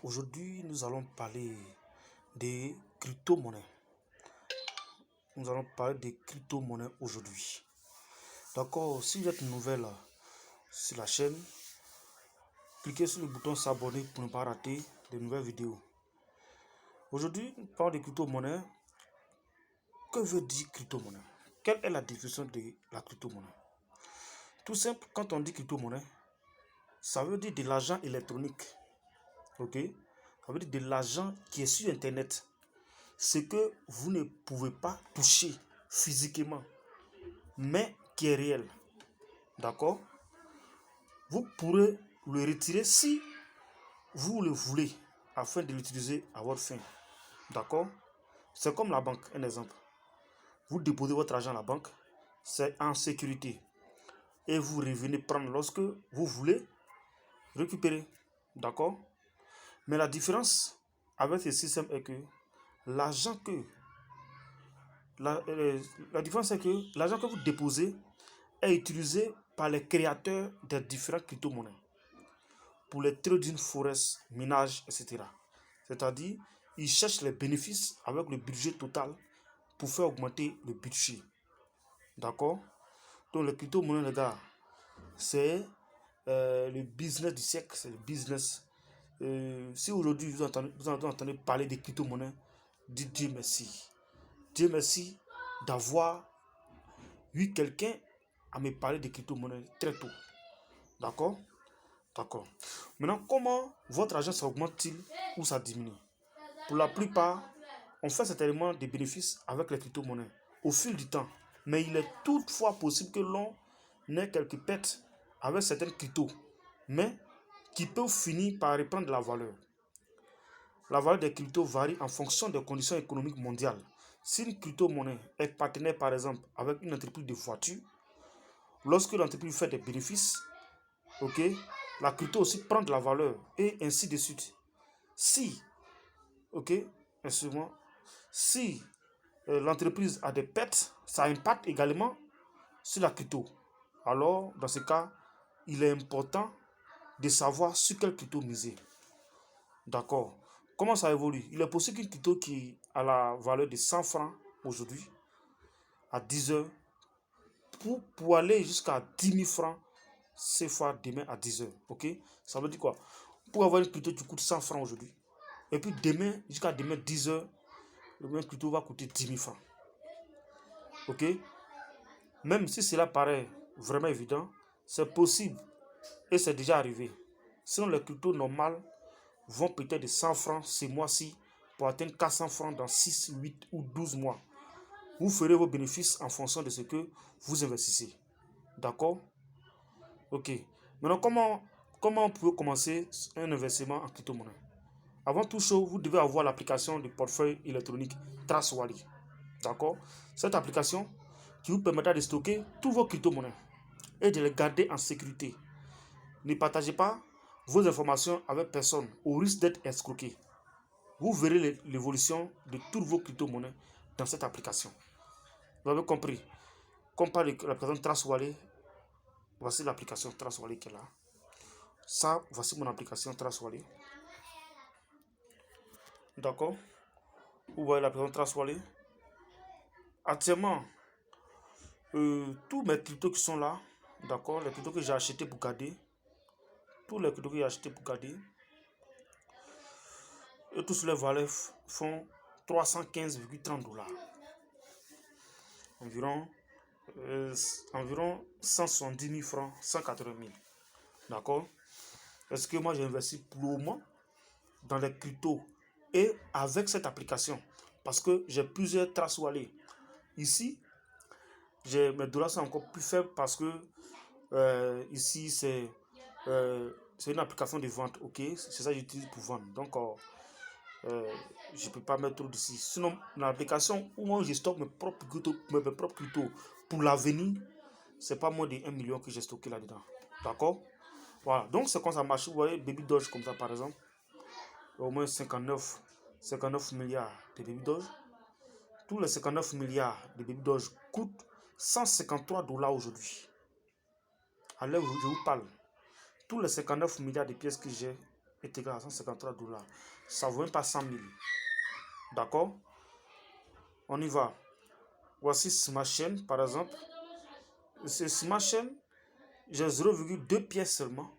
Aujourd'hui, nous allons parler des crypto-monnaies. Nous allons parler des crypto-monnaies aujourd'hui. D'accord, si vous êtes nouvelle sur la chaîne, cliquez sur le bouton s'abonner pour ne pas rater de nouvelles vidéos. Aujourd'hui, nous parlons des crypto-monnaies. Que veut dire crypto-monnaie? Quelle est la définition de la crypto-monnaie? Tout simple, quand on dit crypto-monnaie, ça veut dire de l'argent électronique. Ok? Ça veut dire de l'argent qui est sur Internet. Ce que vous ne pouvez pas toucher physiquement, mais qui est réel. D'accord? Vous pourrez le retirer si vous le voulez, afin de l'utiliser à votre fin. D'accord? C'est comme la banque, un exemple. Vous déposez votre argent à la banque, c'est en sécurité. Et vous revenez prendre lorsque vous voulez récupérer. D'accord? Mais la différence avec ce système est que l'argent que la différence est que l'argent que vous déposez est utilisé par les créateurs des différentes crypto-monnaies pour les trading forex, minage, etc. C'est-à-dire, ils cherchent les bénéfices avec le budget total pour faire augmenter le budget. D'accord? Donc, les crypto-monnaies, les gars, c'est le business du siècle, c'est le business. Si aujourd'hui vous entendez parler des crypto-monnaies, dites Dieu merci. Dieu merci d'avoir eu quelqu'un à me parler des crypto-monnaies très tôt. D'accord? D'accord. Maintenant, comment votre argent s'augmente-t-il ou ça diminue? Pour la plupart, on fait certainement des bénéfices avec les crypto-monnaies au fil du temps. Mais il est toutefois possible que l'on ait quelques pertes avec certaines cryptos, mais qui peuvent finir par reprendre de la valeur. La valeur des cryptos varie en fonction des conditions économiques mondiales. Si une crypto-monnaie est partenaire, par exemple, avec une entreprise de voitures, lorsque l'entreprise fait des bénéfices, ok, la crypto aussi prend de la valeur et ainsi de suite. Si, ok, excusez-moi, si l'entreprise a des pertes, ça impacte également sur la crypto. Alors, dans ce cas, il est important de savoir sur quelle crypto miser. D'accord. Comment ça évolue? Il est possible qu'une crypto qui a la valeur de 100 francs aujourd'hui, à 10 heures, pour aller jusqu'à 10 000 francs CFA demain à 10 heures. Ok? Ça veut dire quoi? Pour avoir une crypto qui coûte 100 francs aujourd'hui, et puis demain, jusqu'à demain 10 heures, le même crypto va coûter 10 000 francs. Ok? Même si cela paraît vraiment évident, c'est possible et c'est déjà arrivé. Sinon, les cryptos normales vont peut-être de 100 francs ce mois-ci pour atteindre 400 francs dans 6, 8 ou 12 mois. Vous ferez vos bénéfices en fonction de ce que vous investissez. D'accord? Ok. Maintenant, comment on peut commencer un investissement en crypto-monnaie? Avant toute chose, vous devez avoir l'application de portefeuille électronique Trust Wallet. D'accord? Cette application qui vous permettra de stocker tous vos crypto-monnaies et de les garder en sécurité. Ne partagez pas vos informations avec personne au risque d'être escroqué. Vous verrez l'évolution de toutes vos crypto-monnaies dans cette application. Vous avez compris? Comme par l'application Trust Wallet, voici l'application Trust Wallet qui est là. Ça, voici mon application Trust Wallet. D'accord? Vous voyez l'application Trust Wallet. Actuellement, tous mes cryptos qui sont là, d'accord, les cryptos que j'ai achetés pour garder, tous les cryptos que j'ai achetés pour garder, et tous les valeurs font 315,30 $. Environ 170 000 francs, 180 000. D'accord? Est-ce que moi j'ai investi pour le moment dans les cryptos et avec cette application? Parce que j'ai plusieurs Trust Wallet. Ici, mes dollars sont encore plus faibles parce que ici c'est une application de vente. Ok, c'est ça que j'utilise pour vendre. Donc, je ne peux pas mettre trop d'ici. Sinon, l'application où moi je stocke mes propres cryptos pour l'avenir, c'est pas moins de 1 million que j'ai stocké là-dedans. D'accord? Voilà. Donc, c'est comme ça marche. Vous voyez, Baby Doge comme ça, par exemple. Au moins 59 milliards de Baby Doge. Tous les 59 milliards de Baby Doge coûtent 153 $ aujourd'hui. À l'heure où je vous parle, tous les 59 milliards de pièces que j'ai est égal à 153 $. Ça ne vaut même pas 100 000. D'accord? On y va. Voici Smart Chain, par exemple. C'est Smart Chain, j'ai 0,2 pièces seulement.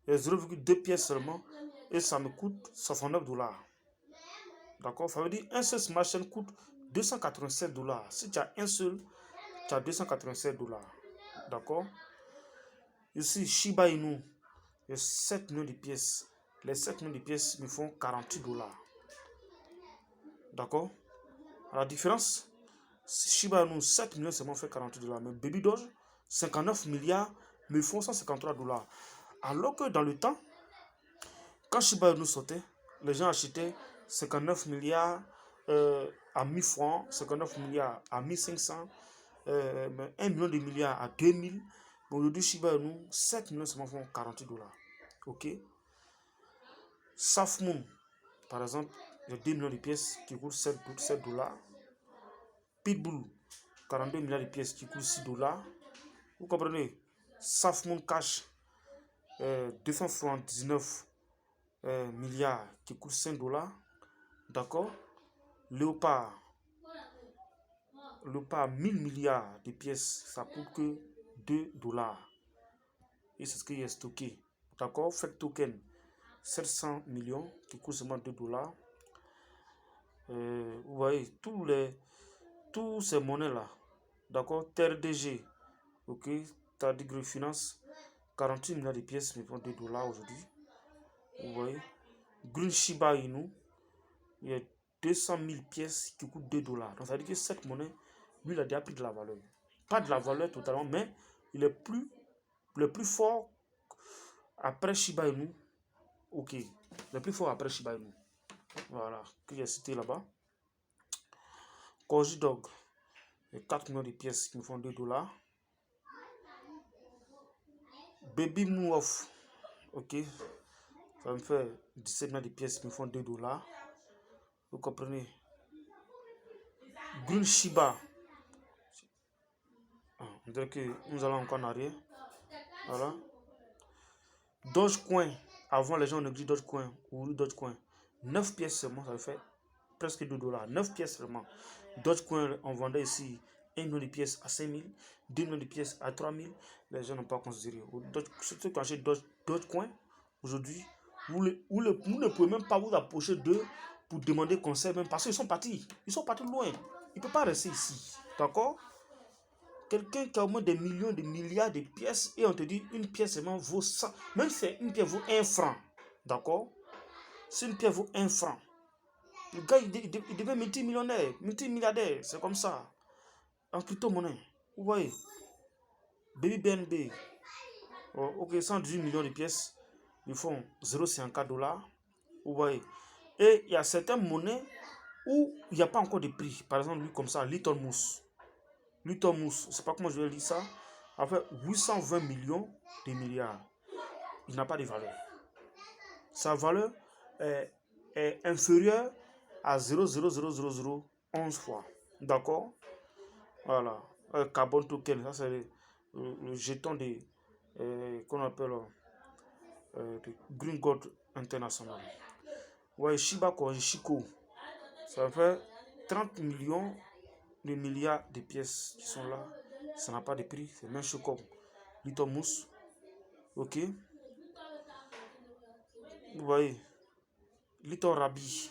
J'ai 0,2 pièces seulement. Et ça me coûte 69 $. D'accord? Ça veut dire un seul Smart Chain coûte 287 $. Si tu as un seul, tu as 287 $. D'accord? Ici, Shiba Inu, il y a 7 millions de pièces. Les 7 millions de pièces me font 48 $. D'accord? La différence, Shiba Inu, 7 millions seulement fait 48 $. Mais Baby Doge, 59 milliards me font 153 $. Alors que dans le temps, quand Shiba Inu sortait, les gens achetaient 59 milliards à 1000 francs, 59 milliards à 1500, 1 million de milliards à 2000. Mais aujourd'hui, Shiba Inu, 7 millions seulement font 48 $. Ok? Safmoon, par exemple, il y a 2 millions de pièces qui coûtent 7 $. Pitbull, 42 milliards de pièces qui coûtent 6 $. Vous comprenez? Safmoon Cash, 279 milliards qui coûtent 5 $. D'accord? Léopard, 1000 milliards de pièces, ça coûte que 2 $. Et c'est ce qui est stocké. D'accord? Fake Token, 700 millions qui coûtent seulement 2 $. Vous voyez, tous ces monnaies-là. D'accord? TRDG, ok? Tardigrade Finance, 48 milliards de pièces, mais pour 2 $ aujourd'hui. Vous voyez? Green Shiba Inu, il y a 200 000 pièces qui coûtent 2 $. Donc ça veut dire que cette monnaie, lui, il a déjà pris de la valeur. Pas de la valeur totalement, mais il est le plus fort après Shiba Inu. Ok, le plus fort après Shiba Inu. Voilà, que j'ai cité là-bas. Koji Dog, 4 millions de pièces qui me font 2 $. Baby Move, ok, ça me fait 17 millions de pièces qui me font 2 $. Vous comprenez? Green Shiba, on dirait que nous allons encore en arrière. Voilà. Dogecoin, avant les gens ne disent Dogecoin ou Dogecoin. 9 pièces seulement, ça fait presque 2 $. 9 pièces seulement. Dogecoin, on vendait ici 1 million de pièces à 5 000, 2 millions de pièces à 3 000. Les gens n'ont pas considéré. Surtout quand j'ai Dogecoin, aujourd'hui, vous ne pouvez même pas vous approcher d'eux pour demander conseil, même parce qu'ils sont partis. Ils sont partis loin. Ils ne peuvent pas rester ici. D'accord? Quelqu'un qui a au moins des millions, des milliards de pièces et on te dit une pièce seulement vaut 100. Même si une pièce vaut 1 franc. D'accord? Si une pièce vaut 1 franc, le gars il devient multimillionnaire, multimilliardaire. C'est comme ça. En crypto-monnaie. Vous voyez? Baby BNB. Oh, ok, 118 millions de pièces. Ils font 0,54 $. Vous voyez? Et il y a certaines monnaies où il n'y a pas encore de prix. Par exemple, lui comme ça, Little Mousse. Little Mousse, je ne sais pas comment je vais lire ça. En fait, 820 millions de milliards. Il n'a pas de valeur. Sa valeur est inférieure à 0,00011 fois. D'accord? Voilà. Carbon token, ça c'est le jeton qu'on appelle de Green Gold International. Ouais, Shiba Koishiko, ça fait 30 millions de milliards de pièces qui sont là. Ça n'a pas de prix, c'est même chaud comme Little Mousse. Ok? Vous voyez, Little Rabi,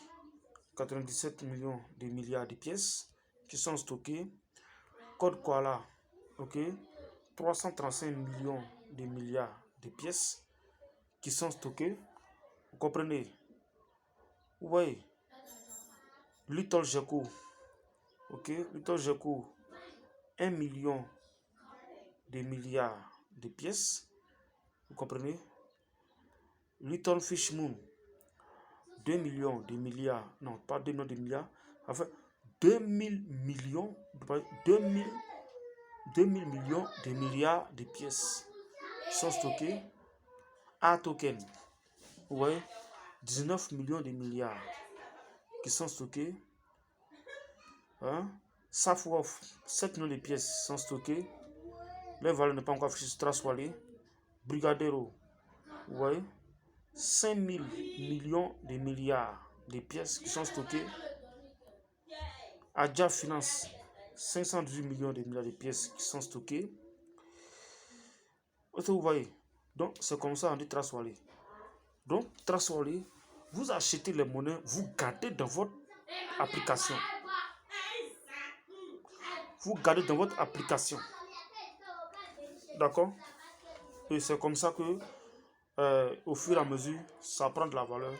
97 millions de milliards de pièces qui sont stockées. Code Koala, ok, 335 millions de milliards de pièces qui sont stockées. Vous comprenez? Vous voyez, Little Gecko, ok, Little Gecko, 1 million de milliards de pièces. Vous comprenez? Little Fish Moon, 2 millions de milliards, non pas 2 millions de milliards, enfin 2000 millions, 2000 millions de milliards de pièces sont stockées. A token, vous voyez, 19 millions de milliards qui sont stockés. Hein? Safwof, 7 millions de pièces sont stockées. Les valeurs ne sont pas encore affichées sur Trustwallet. Brigadero, Vous voyez, 5000 millions de milliards de pièces qui sont stockées. Adja Finance, 518 millions de milliards de pièces qui sont stockées. Vous voyez, donc c'est comme ça on dit Trust Wallet. Donc Trust Wallet, vous achetez les monnaies, vous gardez dans votre application. Vous gardez dans votre application. D'accord? Et c'est comme ça que au fur et à mesure, ça prend de la valeur,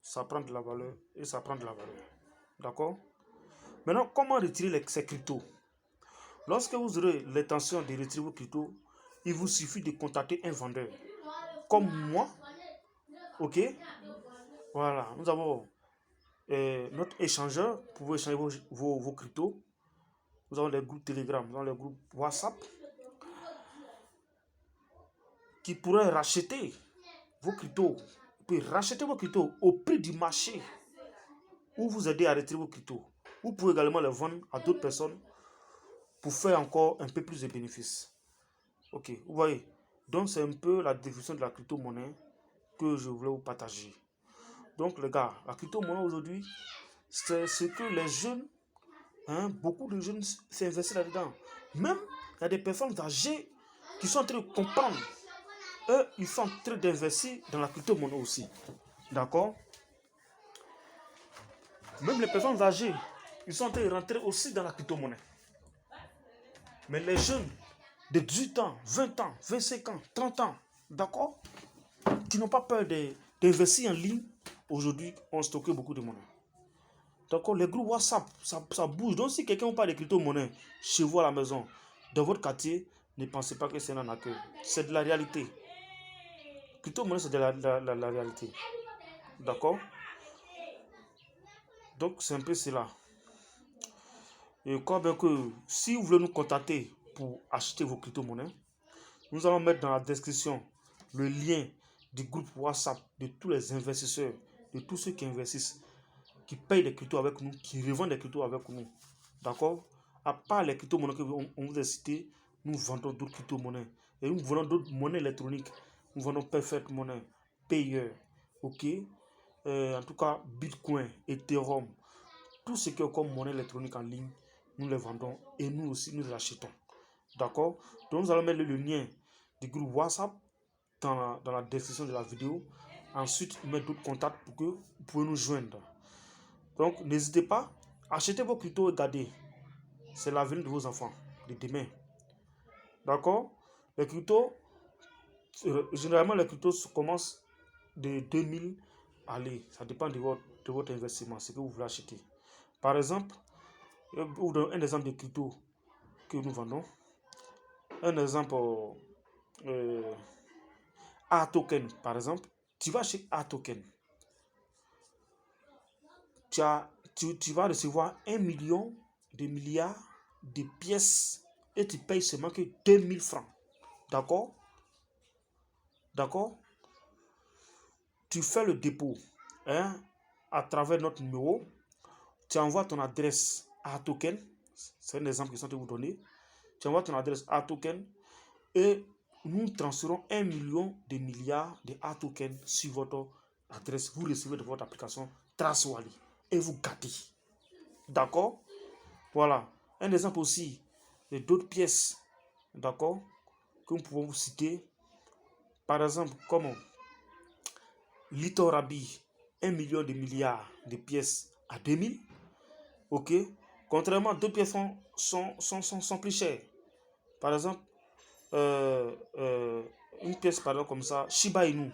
ça prend de la valeur et ça prend de la valeur. D'accord? Maintenant, comment retirer ces cryptos? Lorsque vous aurez l'intention de retirer vos cryptos, il vous suffit de contacter un vendeur. Comme moi. Ok? Voilà. Nous avons notre échangeur pour vous échanger vos cryptos. Nous avons les groupes Telegram, nous avons les groupes WhatsApp qui pourraient racheter vos cryptos. Vous pouvez racheter vos cryptos au prix du marché ou vous aider à retirer vos cryptos. Vous pouvez également les vendre à d'autres personnes pour faire encore un peu plus de bénéfices. Ok, vous voyez. Donc c'est un peu la définition de la crypto-monnaie que je voulais vous partager. Donc les gars, la crypto-monnaie aujourd'hui, c'est ce que les jeunes, beaucoup de jeunes s'investissent là-dedans. Même il y a des personnes âgées qui sont en train de comprendre. Eux, ils sont en train d'investir dans la crypto-monnaie aussi. D'accord? Même les personnes âgées, ils sont en train de rentrer aussi dans la crypto-monnaie. Mais les jeunes de 18 ans, 20 ans, 25 ans, 30 ans, d'accord, qui n'ont pas peur d'investir en ligne, aujourd'hui, ont stocké beaucoup de monnaie. D'accord, les groupes WhatsApp, ça bouge. Donc, si quelqu'un parle de crypto-monnaie chez vous à la maison, dans votre quartier, ne pensez pas que c'est un accueil. C'est de la réalité. Crypto-monnaie, c'est de la réalité. D'accord? Donc, c'est un peu cela. Et quoi bien que, si vous voulez nous contacter pour acheter vos crypto-monnaies, nous allons mettre dans la description le lien du groupe WhatsApp de tous les investisseurs, de tous ceux qui investissent, qui payent des cryptos avec nous, qui revendent des cryptos avec nous. D'accord? À part les crypto-monnaies qu'on vous a citées, nous vendons d'autres crypto-monnaies. Et nous vendons d'autres monnaies électroniques. Nous vendons Perfect Money, Payer, ok? En tout cas, Bitcoin, Ethereum, tout ce qui est comme monnaie électronique en ligne, nous les vendons et nous aussi, nous les achetons. D'accord? Donc, nous allons mettre le lien du groupe WhatsApp dans la description de la vidéo. Ensuite, mettre d'autres contacts pour que vous pouvez nous joindre. Donc, n'hésitez pas, achetez vos cryptos et gardez. C'est l'avenir de vos enfants, de demain. D'accord? Les cryptos, généralement, les cryptos commencent de 2000. Allez, ça dépend de votre investissement, ce que vous voulez acheter. Par exemple, je vous donne un exemple de crypto que nous vendons. Un exemple, A-Token, par exemple. Tu vas chez A-Token. Tu vas recevoir 1 million de milliards de pièces et tu payes seulement que 2000 francs. D'accord? D'accord? Tu fais le dépôt à travers notre numéro. Tu envoies ton adresse à Token. C'est un exemple que je vais vous donner. Tu envoies ton adresse à Token et nous transférons 1 million de milliards de A-Token sur votre adresse. Vous recevez de votre application Trust Wallet et vous gardez. D'accord? Voilà. Un exemple aussi d'autres pièces, d'accord, que nous pouvons vous citer. Par exemple, comme Litorabi, 1 million de milliards de pièces à 2000. Ok? Contrairement, deux pièces sont plus chères. Par exemple, une pièce par exemple comme ça, Shiba Inu.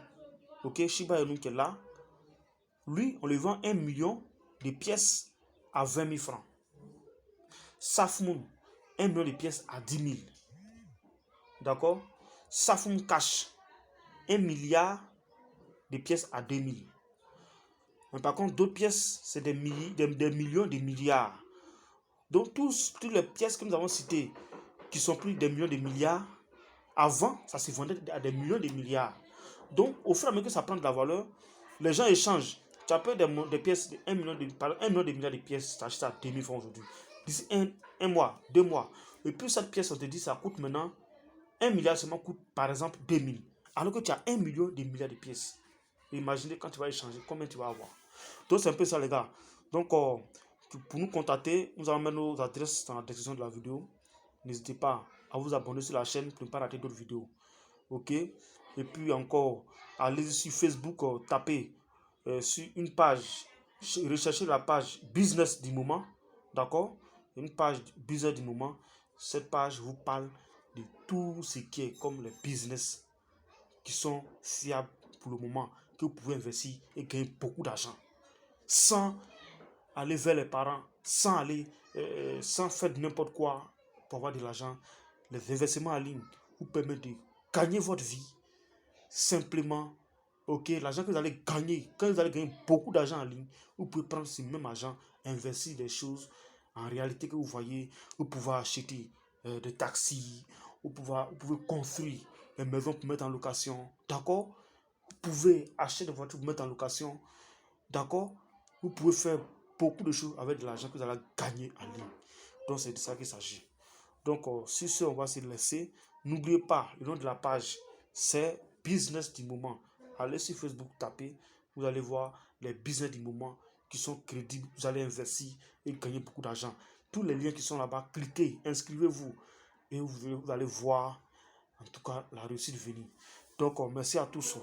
Ok? Shiba Inu qui est là. Lui, on lui vend 1 million de pièces à 20 000 francs. Safmoon, 1 million de pièces à 10 000. D'accord? Safmoon Cash, 1 milliard de pièces à 2 000. Mais par contre, d'autres pièces, c'est des millions, de milliards. Donc, toutes les pièces que nous avons citées, qui sont plus des millions de milliards, avant, ça se vendait à des millions de milliards. Donc, au fur et à mesure que ça prend de la valeur, les gens échangent. Tu as payé des pièces de 1 million de milliards de pièces, tu achètes à 2 000 francs aujourd'hui. D'ici un mois, 2 mois. Et puis cette pièce, on te dit, ça coûte maintenant 1 milliard, seulement coûte par exemple 2 000. Alors que tu as 1 million, des milliards de pièces. Imaginez quand tu vas échanger, combien tu vas avoir. Donc c'est un peu ça les gars. Donc pour nous contacter, nous allons mettre nos adresses dans la description de la vidéo. N'hésitez pas à vous abonner sur la chaîne pour ne pas rater d'autres vidéos. Ok. Et puis encore, allez sur Facebook, tapez sur une page, recherchez la page business du moment. D'accord. Une page business du moment. Cette page vous parle de tout ce qui est comme les business qui sont fiables pour le moment, que vous pouvez investir et gagner beaucoup d'argent sans aller vers les parents, sans faire n'importe quoi pour avoir de l'argent. Les investissements en ligne vous permettent de gagner votre vie simplement. Ok, l'argent que vous allez gagner, quand vous allez gagner beaucoup d'argent en ligne, vous pouvez prendre ce même argent, investir des choses en réalité que vous voyez, vous pouvez acheter des taxis, vous pouvez construire des maisons pour mettre en location, d'accord? Vous pouvez acheter des voitures pour mettre en location, d'accord? Vous pouvez faire beaucoup de choses avec de l'argent que vous allez gagner en ligne. Donc c'est de ça qu'il s'agit. Donc sur ce, on va se laisser. N'oubliez pas, le nom de la page, c'est Business du moment. Allez sur Facebook, tapez, vous allez voir les business du moment qui sont crédibles. Vous allez investir et gagner beaucoup d'argent. Tous les liens qui sont là-bas, cliquez, inscrivez-vous et vous allez voir en tout cas la réussite venir. Donc merci à tous.